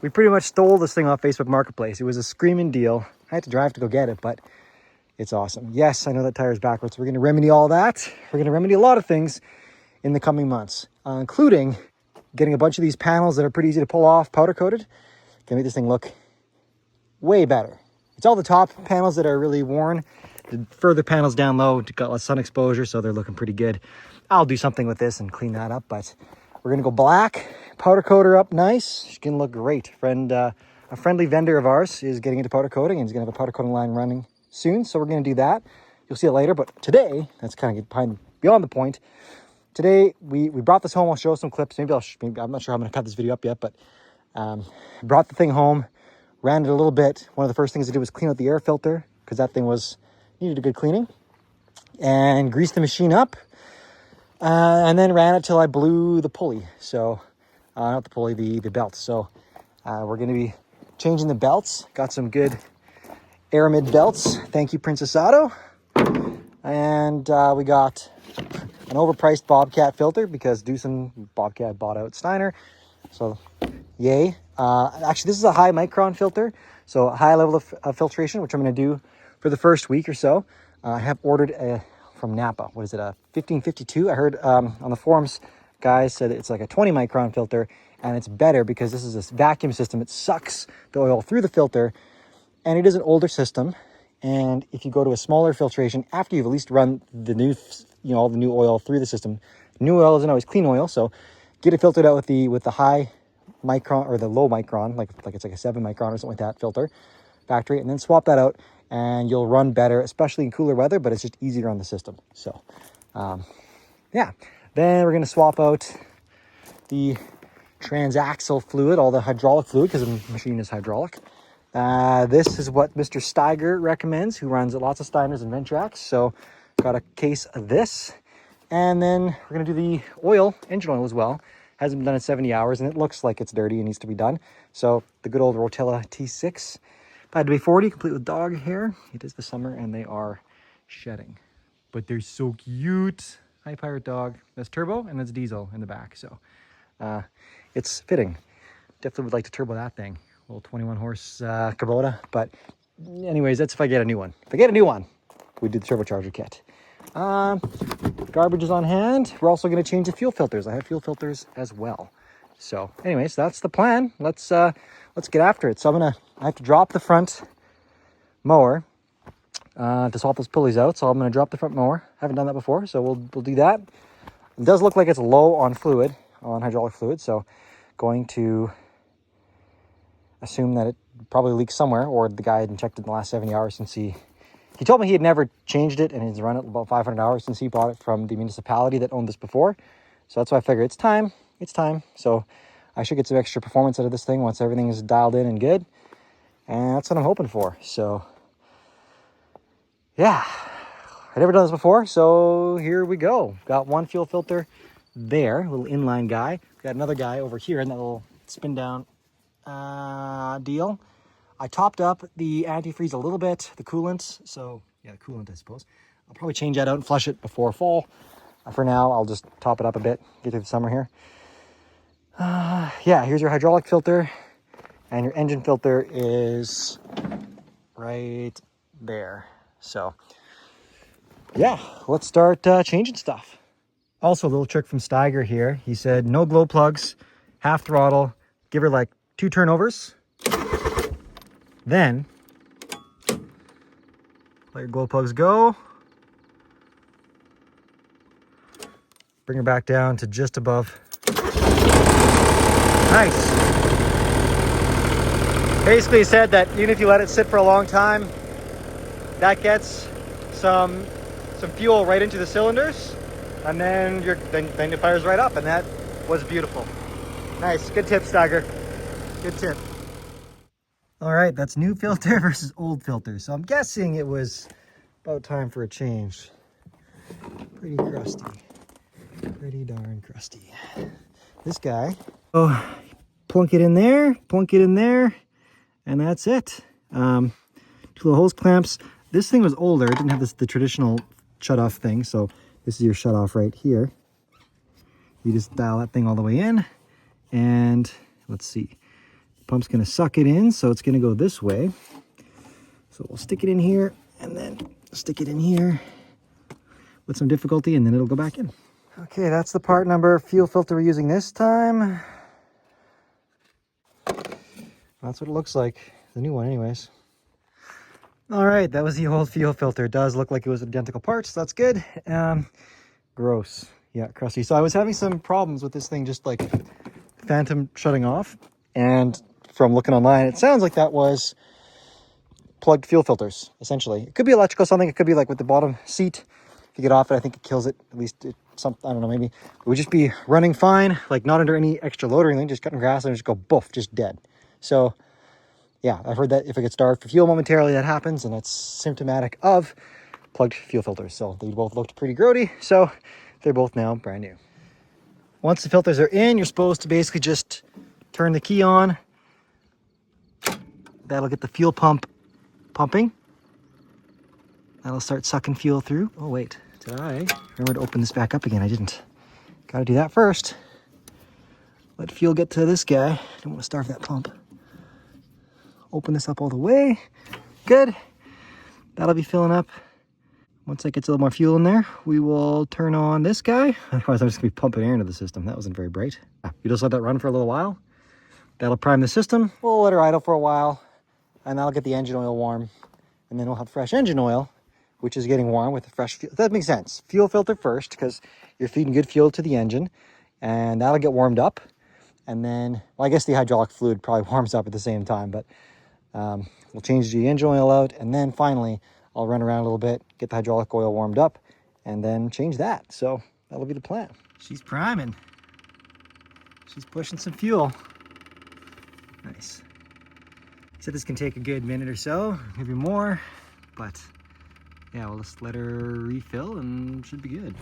We pretty much stole this thing off Facebook Marketplace. It was a screaming deal. I had to drive to go get it, but it's awesome. Yes, I know that tire's backwards. We're going to remedy all that. We're going to remedy a lot of things in the coming months, including getting a bunch of these panels that are pretty easy to pull off, powder coated. Gonna make this thing look way better. It's all the top panels that are really worn. The further panels down low got less sun exposure, so they're looking pretty good. I'll do something with this and clean that up, but we're gonna go black, powder coat her up nice. She's gonna look great. A friendly vendor of ours is getting into powder coating and he's gonna have a powder coating line running soon, so we're gonna do that. You'll see it later, but today, that's kind of beyond the point. Today, we brought this home. I'll show some clips. Maybe I'm not sure how I'm gonna cut this video up yet, but brought the thing home, ran it a little bit. One of the first things I did was clean out the air filter because that thing needed a good cleaning, and greased the machine up, and then ran it till I blew the pulley. So, not the pulley, the belt. So, we're going to be changing the belts. Got some good Aramid belts. Thank you, Princess Auto. And we got an overpriced Bobcat filter because Bobcat bought out Steiner. So, yay. Actually, this is a high micron filter, so a high level of filtration, which I'm going to do for the first week or so. I have ordered from Napa. What is it? A 1552. I heard on the forums, guys said it's like a 20 micron filter, and it's better because this is a vacuum system. It sucks the oil through the filter, and it is an older system. And if you go to a smaller filtration after you've at least run the new, all the new oil through the system, new oil isn't always clean oil, so get it filtered out with the high micron or the low micron, like it's like a 7 micron or something like that filter factory, and then swap that out and you'll run better, especially in cooler weather, but it's just easier on the system. So yeah, then we're going to swap out the transaxle fluid, all the hydraulic fluid, because the machine is hydraulic. This is what Mr. Steiger recommends, who runs lots of Steiners and Ventracs. So got a case of this, and then we're going to do the engine oil as well. Hasn't been done in 70 hours, and it looks like it's dirty and needs to be done. So the good old Rotella T6. If I had to be 40, complete with dog hair. It is the summer, and they are shedding. But they're so cute. Hi, Pirate Dog. That's turbo, and that's diesel in the back. So it's fitting. Definitely would like to turbo that thing. Little 21 horse Kubota. But anyways, that's if I get a new one. If I get a new one, we do the turbocharger kit. Garbage is on hand. We're also going to change the fuel filters. I have fuel filters as well. So anyways, that's the plan. Let's get after it. So I have to drop the front mower to swap those pulleys out. So I'm going to drop the front mower. Haven't done that before, so we'll do that. It does look like it's low on fluid, on hydraulic fluid. So going to assume that it probably leaks somewhere, or the guy hadn't checked it in the last 70 hours since he told me he had never changed it, and he's run it about 500 hours since he bought it from the municipality that owned this before. So that's why I figured it's time. It's time. So I should get some extra performance out of this thing once everything is dialed in and good. And that's what I'm hoping for. So yeah, I've never done this before. So here we go. Got one fuel filter there, a little inline guy. Got another guy over here in that little spin down deal. I topped up the antifreeze a little bit, the coolant. So yeah, the coolant, I suppose. I'll probably change that out and flush it before fall. For now, I'll just top it up a bit, get through the summer here. Yeah, here's your hydraulic filter, and your engine filter is right there. So yeah, let's start changing stuff. Also, a little trick from Steiger here. He said no glow plugs, half throttle, give her like 2 turnovers. Then let your glow plugs go. Bring her back down to just above. Nice. Basically said that even if you let it sit for a long time, that gets some fuel right into the cylinders, and then then it fires right up, and that was beautiful. Nice. Good tip, Steiger. Good tip. All right, that's new filter versus old filter. So I'm guessing it was about time for a change. Pretty crusty. Pretty darn crusty. This guy. Oh, plunk it in there, and that's it. 2 little hose clamps. This thing was older. It didn't have the traditional shut-off thing, so this is your shut-off right here. You just dial that thing all the way in, and let's see. pump's going to suck it in, so it's going to go this way. So we'll stick it in here and then stick it in here with some difficulty, and then it'll go back in. Okay, that's the part number fuel filter we're using this time. That's what it looks like, the new one anyways. All right, that was the old fuel filter. It does look like it was identical parts, so that's good. Gross. Yeah, crusty. So I was having some problems with this thing, just like phantom shutting off. And from looking online, it sounds like that was plugged fuel filters, essentially. It could be electrical something. It could be like with the bottom seat. If you get off it, I think it kills it. At least I don't know, maybe. It would just be running fine, like not under any extra load or anything, just cutting grass and just go boof, just dead. So yeah, I've heard that if it gets starved for fuel momentarily, that happens, and it's symptomatic of plugged fuel filters. So they both looked pretty grody, so they're both now brand new. Once the filters are in, you're supposed to basically just turn the key on. That'll get the fuel pump pumping. That'll start sucking fuel through. Oh wait, did I remember to open this back up again? I didn't. Gotta do that first. Let fuel get to this guy. Don't want to starve that pump. Open this up all the way. Good. That'll be filling up. Once that gets a little more fuel in there, we will turn on this guy. Otherwise, I'm just gonna be pumping air into the system. That wasn't very bright. You just let that run for a little while. That'll prime the system. We'll let her idle for a while, and that'll get the engine oil warm. And then we'll have fresh engine oil, which is getting warm with the fresh fuel. That makes sense. Fuel filter first, because you're feeding good fuel to the engine, and that'll get warmed up. And then, well, I guess the hydraulic fluid probably warms up at the same time, but we'll change the engine oil out, and then finally I'll run around a little bit, get the hydraulic oil warmed up, and then change that. So that'll be the plan. She's priming. She's pushing some fuel. Nice. So this can take a good minute or so, maybe more, but yeah, we'll just let her refill and should be good.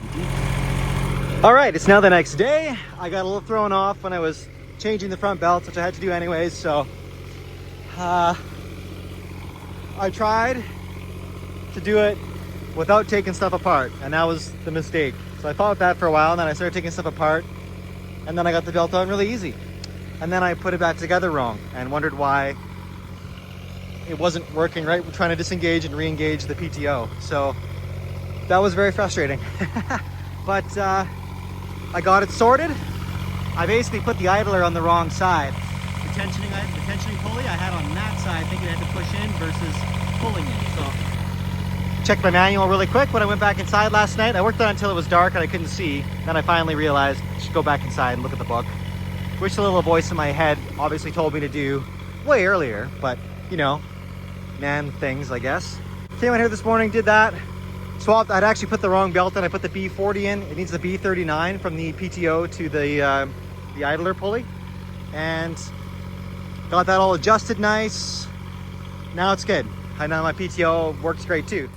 All right, it's now the next day. I got a little thrown off when I was changing the front belts, which I had to do anyways, so I tried to do it without taking stuff apart, and that was the mistake. So I fought with that for a while, and then I started taking stuff apart, and then I got the belt on really easy. And then I put it back together wrong and wondered why it wasn't working right. We're trying to disengage and re-engage the PTO. So that was very frustrating. But I got it sorted. I basically put the idler on the wrong side. The tensioning pulley I had on that side, thinking I had to push in versus pulling in. So checked my manual really quick when I went back inside last night. I worked on it until it was dark and I couldn't see. Then I finally realized I should go back inside and look at the book, which the little voice in my head obviously told me to do way earlier, but you know, man things, I guess. Came out here this morning, did that. Swapped, I'd actually put the wrong belt in. I put the B40 in. It needs the B39 from the PTO to the idler pulley. And got that all adjusted nice. Now it's good. And now my PTO works great too.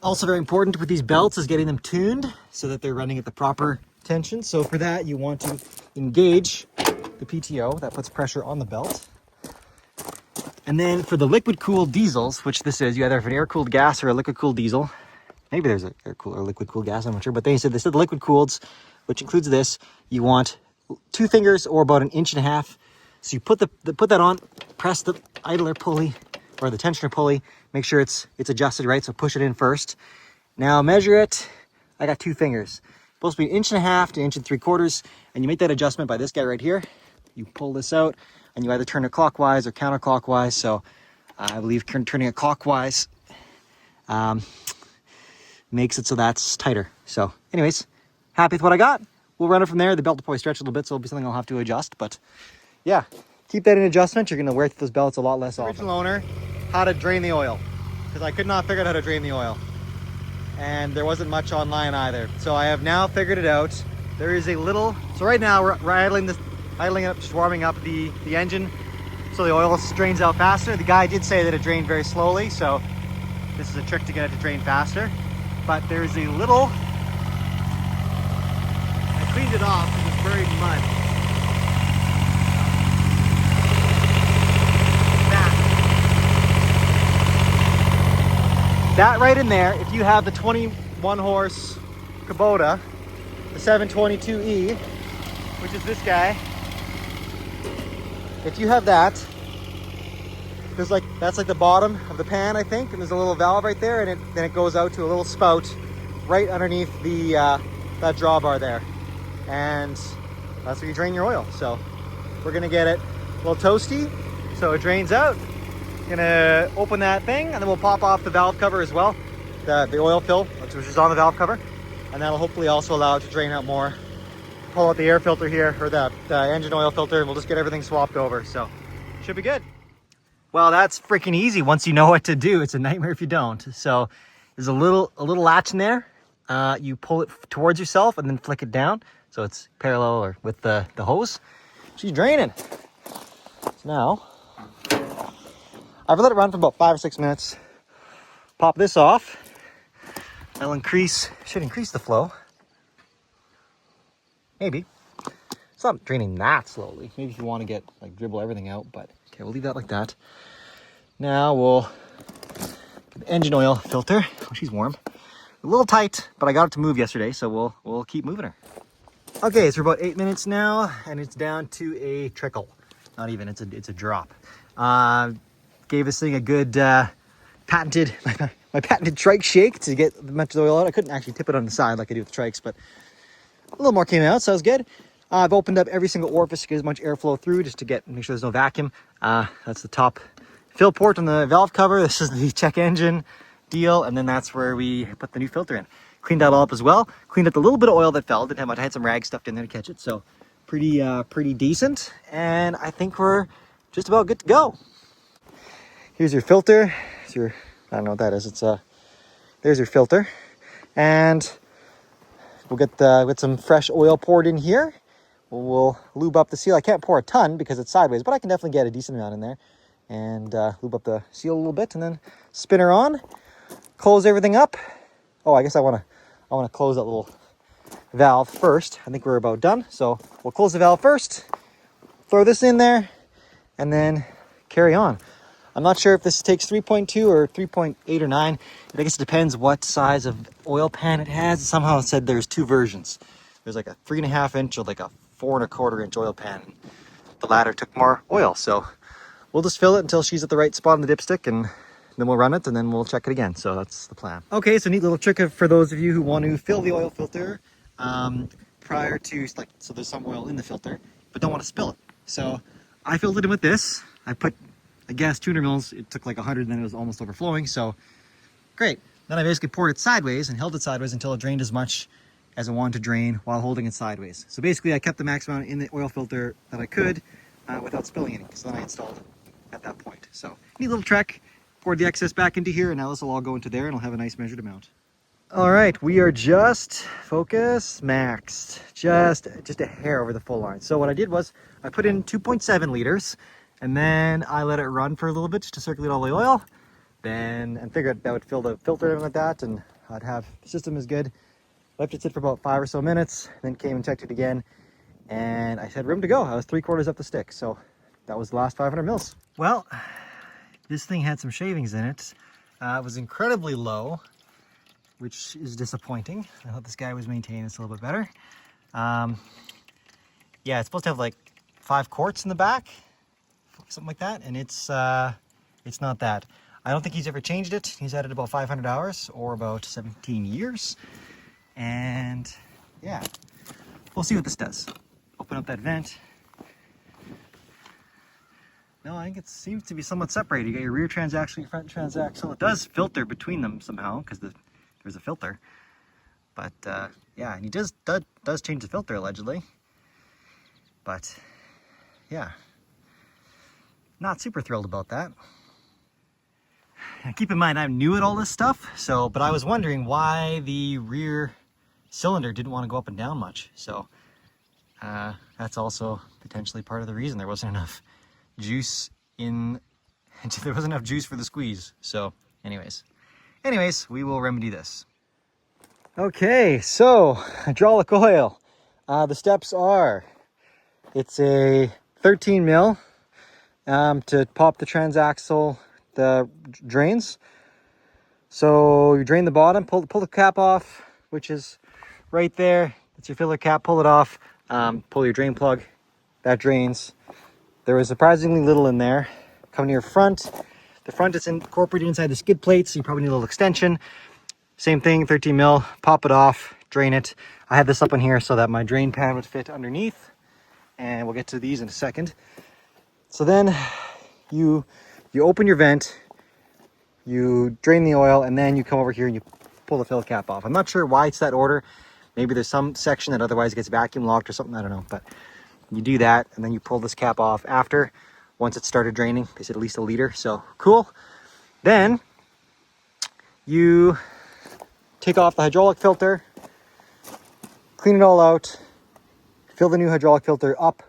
Also very important with these belts is getting them tuned so that they're running at the proper tension. So for that, you want to engage the PTO. That puts pressure on the belt. And then for the liquid cooled diesels, which this is, you either have an air cooled gas or a liquid cooled diesel. Maybe there's an air cooled or liquid cooled gas, I'm not sure, but they said the liquid cooleds, which includes this, you want 2 fingers or about 1.5 inches. So you put that on, press the idler pulley or the tensioner pulley, make sure it's adjusted right. So push it in first. Now measure it. I got 2 fingers. Supposed to be 1.5 inches to 1.75 inches. And you make that adjustment by this guy right here. You pull this out and you either turn it clockwise or counterclockwise. So I believe turning it clockwise makes it so that's tighter. So anyways, happy with what I got. We'll run it from there. The belt will probably stretch a little bit, so it'll be something I'll have to adjust. But yeah, keep that in adjustment. You're going to wear those belts a lot less often. Original owner, how to drain the oil, because I could not figure out how to drain the oil. And there wasn't much online either. So I have now figured it out. There is a little, so right now we're idling it up, just warming up the engine so the oil drains out faster. The guy did say that it drained very slowly, so this is a trick to get it to drain faster. But there's a little, I cleaned it off because it's buried in mud. That right in there, if you have the 21 horse Kubota, the 722E, which is this guy, if you have that, there's like, that's like the bottom of the pan, I think, and there's a little valve right there, and then it goes out to a little spout right underneath the that drawbar there, and that's where you drain your oil. So we're gonna get it a little toasty so it drains out. Gonna open that thing, and then we'll pop off the valve cover as well, the oil fill, which is on the valve cover, and that'll hopefully also allow it to drain out more. Pull out the air filter here, or the engine oil filter, and we'll just get everything swapped over. So should be good. Well, that's freaking easy once you know what to do. It's a nightmare if you don't. So there's a little latch in there. You pull it towards yourself and then flick it down so it's parallel or with the hose. She's draining. So now I've let it run for about 5 or 6 minutes. Pop this off. That'll should increase the flow.Maybe. It's not draining that slowly. Maybe if you want to get, like, dribble everything out, but okay, we'll leave that like that. Now we'll get the engine oil filter. Oh, she's warm. A little tight, but I got it to move yesterday, so we'll keep moving her. Okay, so we're about 8 minutes now, and it's down to a trickle. Not even, it's a drop. Gave this thing a good patented, my patented trike shake to get as much oil out. I couldn't actually tip it on the side like I do with the trikes, but a little more came out, so that was good. I've opened up every single orifice to get as much airflow through, just to make sure there's no vacuum. That's the top fill port on the valve cover. This is the check engine deal, and then that's where we put the new filter in. Cleaned that all up as well. Cleaned up the little bit of oil that fell. Didn't have much. I had some rags stuffed in there to catch it, so pretty decent. And I think we're just about good to go. Here's your filter. I don't know what that is. There's your filter, and we'll get some fresh oil poured in here. We'll lube up the seal. I can't pour a ton because it's sideways, but I can definitely get a decent amount in there. And lube up the seal a little bit, and then spin her on. Close everything up. Oh, I guess I want to close that little valve first. I think we're about done. So we'll close the valve first, throw this in there, and then carry on. I'm not sure if this takes 3.2 or 3.8 or 9. I guess it depends what size of oil pan it has. Somehow it said there's 2 versions. There's like a 3.5 inch or like a 4.25 inch oil pan. The latter took more oil, so we'll just fill it until she's at the right spot on the dipstick, and then we'll run it, and then we'll check it again. So that's the plan. Okay, so neat little trick for those of you who want to fill the oil filter prior to, like, so there's some oil in the filter, but don't want to spill it. So I filled it in with this. I put, I guess, 200 mils. It took like 100, and then it was almost overflowing. So great. Then I basically poured it sideways and held it sideways until it drained as much as I wanted to drain while holding it sideways. So basically I kept the max amount in the oil filter that I could without spilling any, because then I installed at that point. So neat little trick. Poured the excess back into here, and now this will all go into there, and I'll have a nice measured amount. All right, we are just maxed, just a hair over the full line. So what I did was I put in 2.7 liters, and then I let it run for a little bit just to circulate all the oil. And figured that would fill the filter and like that, and I'd have the system is good. Left it sit for about 5 or so minutes, then came and checked it again, and I said room to go. I was 3/4 up the stick, so that was the last 500 mils. Well, this thing had some shavings in it. It was incredibly low, which is disappointing. I thought this guy was maintaining this a little bit better. Yeah, it's supposed to have like 5 quarts in the back, something like that, and it's not that. I don't think he's ever changed it. He's had it about 500 hours or about 17 years. And yeah, we'll see what this does. Open up that vent. No, I think it seems to be somewhat separated. You got your rear transaxle, your front transaxle. It does filter between them somehow because there's a filter. But yeah, and he does change the filter allegedly. But yeah, not super thrilled about that. Now, keep in mind, I'm new at all this stuff, but I was wondering why the rear cylinder didn't want to go up and down much. So that's also potentially part of the reason there wasn't enough juice there wasn't enough juice for the squeeze. So anyways, we will remedy this. Okay, so hydraulic oil. The steps are, it's a 13 mil to pop the transaxle, the drains. So you drain the bottom, pull the cap off, which is right there. That's your filler cap. Pull it off. Pull your drain plug. That drains. There was surprisingly little in there. Coming to your front, the front is incorporated inside the skid plate, so you probably need a little extension. Same thing, 13 mil, pop it off, drain it. I had this up in here so that my drain pan would fit underneath, and we'll get to these in a second. So then you open your vent, you drain the oil, and then you come over here and you pull the fill cap off. I'm not sure why it's that order. Maybe there's some section that otherwise gets vacuum locked or something, I don't know. But you do that, and then you pull this cap off after, once it started draining. They said at least a liter, so cool. Then you take off the hydraulic filter, clean it all out, fill the new hydraulic filter up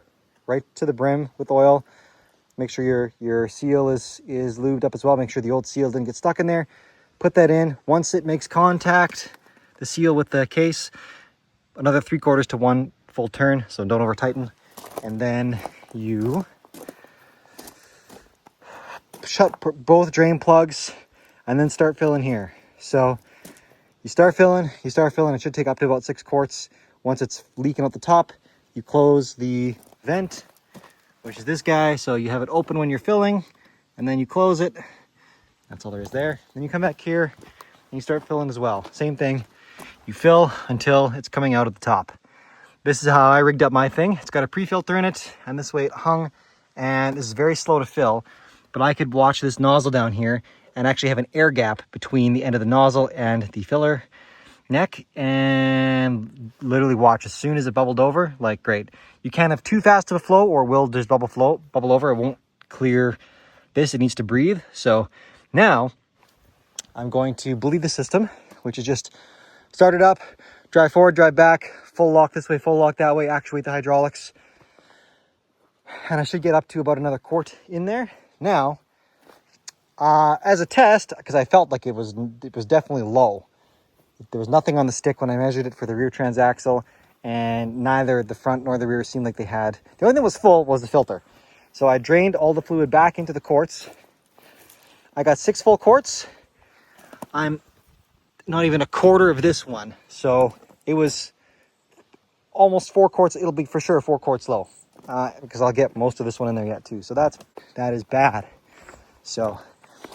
right to the brim with oil. Make sure your seal is lubed up as well. Make sure the old seal didn't get stuck in there. Put that in. Once it makes contact, the seal with the case, another 3/4 to 1 full turn, so don't over tighten. And then you shut both drain plugs and then start filling here. So you start filling. It should take up to about 6 quarts. Once it's leaking out the top, you close the vent, which is this guy. So you have it open when you're filling, and then you close it. That's all there is there. Then you come back here and you start filling as well. Same thing. You fill until it's coming out at the top. This is how I rigged up my thing. It's got a pre-filter in it, and this way it hung, and this is very slow to fill, but I could watch this nozzle down here and actually have an air gap between the end of the nozzle and the filler neck, and literally watch as soon as it bubbled over, like great. You can't have too fast of a flow or it will just bubble over. It won't clear this, it needs to breathe. So now I'm going to bleed the system, which is just start it up, drive forward, drive back, full lock this way, full lock that way, actuate the hydraulics. And I should get up to about another quart in there. Now, as a test, because I felt like it was definitely low. There was nothing on the stick when I measured it for the rear transaxle, and neither the front nor the rear seemed like they had. The only thing that was full was the filter. So I drained all the fluid back into the quarts. I got 6 full quarts. I'm not even a quarter of this one. So it was almost 4 quarts. It'll be for sure 4 quarts low, because I'll get most of this one in there yet too. So that is bad. So,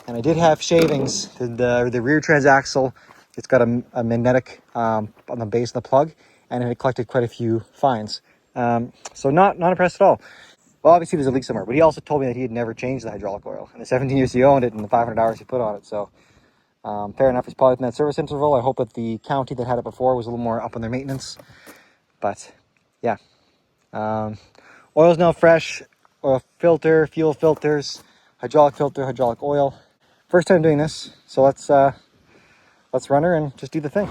and I did have shavings. The rear transaxle, it's got a magnetic on the base of the plug, and it collected quite a few fines. So not impressed at all. Well, obviously there's a leak somewhere, but he also told me that he had never changed the hydraulic oil in the 17 years he owned it and the 500 hours he put on it. So fair enough, it's probably in that service interval. I hope that the county that had it before was a little more up on their maintenance. But yeah, oil's now fresh. Oil filter, fuel filters, hydraulic filter, hydraulic oil. First time doing this, so let's run her and just do the thing.